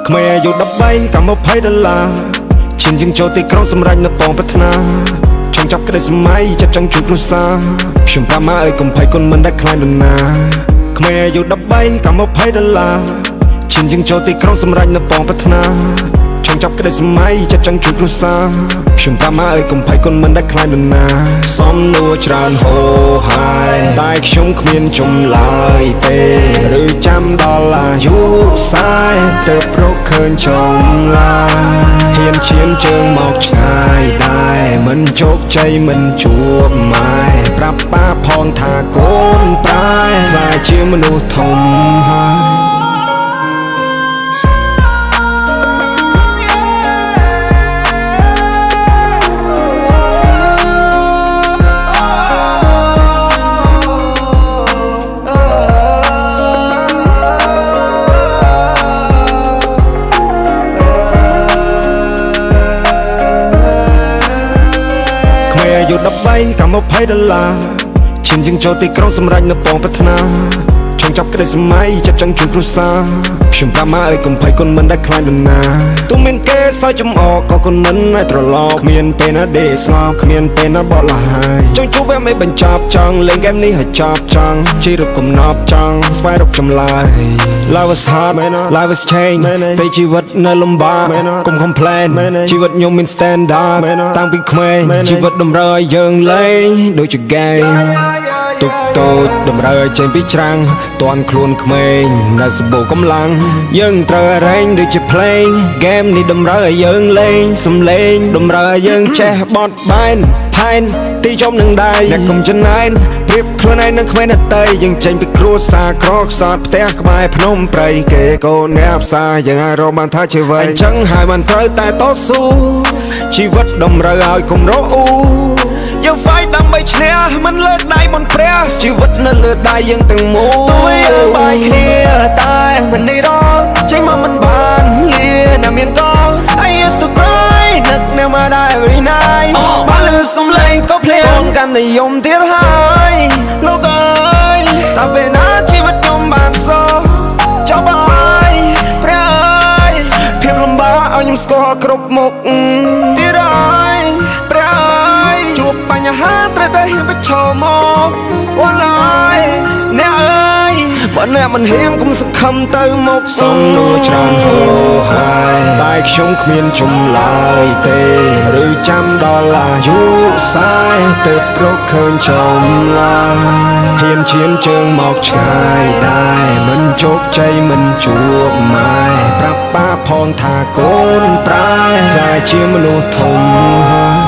ក្មេងអាយុ13កម្ម$20ឈានជាងចូលទីក្រុងសម្រេចនៅពងប្រាថ្នាចង់ចាប់ក្តីសម័យចាប់ចង់ជួយគ្រួសារខ្ញុំតាមមកឲ្យកុំភ័យគុណមិនដែលខ្លាចនរណាក្មេងអាយុ13កម្ម$20ឈានជាងចូលទីក្រុងសម្រេចនៅពងប្រាថ្នាចង់ចាប់ក្តីសម័យចាប់ចង់ជួយគ្រួសារខ្ញុំតាមមកឲ្យកុំភ័យគុណមិនដែលខ្លាចនរណាសំណួរច្រើនហូរហើយតែខ្ញុំគ្មានចម្លើយទេឬចាំដល់អាយុ40ទើបរកឃើញចម្លើយហ៊ានឈានជើងមកឆ្ងាយដែរមិនជោគជ័យមិនជួបម៉ែប្រាប់ប៉ាផងថាកូនប្រែខ្លាចជាមនុស្សធំហើយអាយុ13កម្ម$20ឈានជាងចូលទីក្រុងសម្រេចនៅពងប្រាថ្នាចង់ចាប់ក្តីសម័យចាប់ចង់ជួយគ្រួសារខ្ញុំតាមមកឲ្យកុំភ័យគុណមិនដែលខ្លាចនរណាទោះមានគេសើចចំអកក៏គុណមិនឲ្យត្រឡប់គ្មានពេលណាដេកស្ងប់គ្មានពេលណាបត់លហើយចង់ជួបវាមិនបញ្ចប់ចង់លេងហ្គេមនេះឲ្យចប់ចង់ជិះរកកំណប់ចង់ស្វែងរកចម្លើយ Life is hard Life is change ពេលជីវិតនៅលំបាកកុំ complain ជីវិតខ្ញុំមាន standard តាំងពីក្មេងជីវិតតម្រូវឲ្យយើងលេងដូចជា game ទុកតូចតម្រូវឲ្យចេញពីច្រាំងតន់ខ្លួនក្មេងនៅសម្បូរកម្លាំងយើងត្រូវរែងដូចជាភ្លេង game នេះតម្រូវឲ្យយើងលេងសំឡេងតម្រូវឲ្យយើងចេះបត់បែនផែនទីជុំនឹងដៃអ្នកកុំចំណាយប្រៀបខ្លួនឯងនឹងក្មេងដទៃយើងចេញពីគ្រួសារក្រខ្សត់ផ្ទះក្បែរភ្នំព្រៃគេកូនអ្នកផ្សារយើងអាចរកបានថាជាវ័យអញ្ចឹងហើយបានត្រូវតែតស៊ូជីវិតតម្រូវឲ្យកុំរអ៊ូយើង fight ដើម្បីឈ្នះមិនលើកដៃបនព្រះជីវិតនៅលើដៃយើងទាំងមូលទោះយើងបាយគ្នាតែមិននេះរកចេញមកមិនបានលាណាមានកល I used to cry នឹកនៅមកដែរ every night បានលឺសំឡេងក៏ភ្លៀងកាន់តែយំទៀតហើយលោកអើយតើពេលណាជីវិតខ្ញុំបានសោះចប់ហើយព្រះអើយភាពលំបាកឲ្យខ្ញុំស្គាល់គ្រប់មុខទៀតហើយព្រះអើយជួបបញ្ហាត្រូវតែហ៊ានប្រឈមមកអូនឡើយអ្នកអើយបើអ្នកមិនហ៊ានកុំសង្ឃឹមទៅមុខសំណួរច្រើនហូរហើយតែខ្ញុំគ្មានចម្លើយទេឬចាំដល់អាយុ40ទើបរកឃើញចម្លើយហ៊ានឈានជើងមកឆ្ងាយដែរមិនជោគជ័យមិនជួបម៉ែប្រាប់ប៉ាផងថាកូនប្រែខ្លាចជាមនុស្សធំហើយ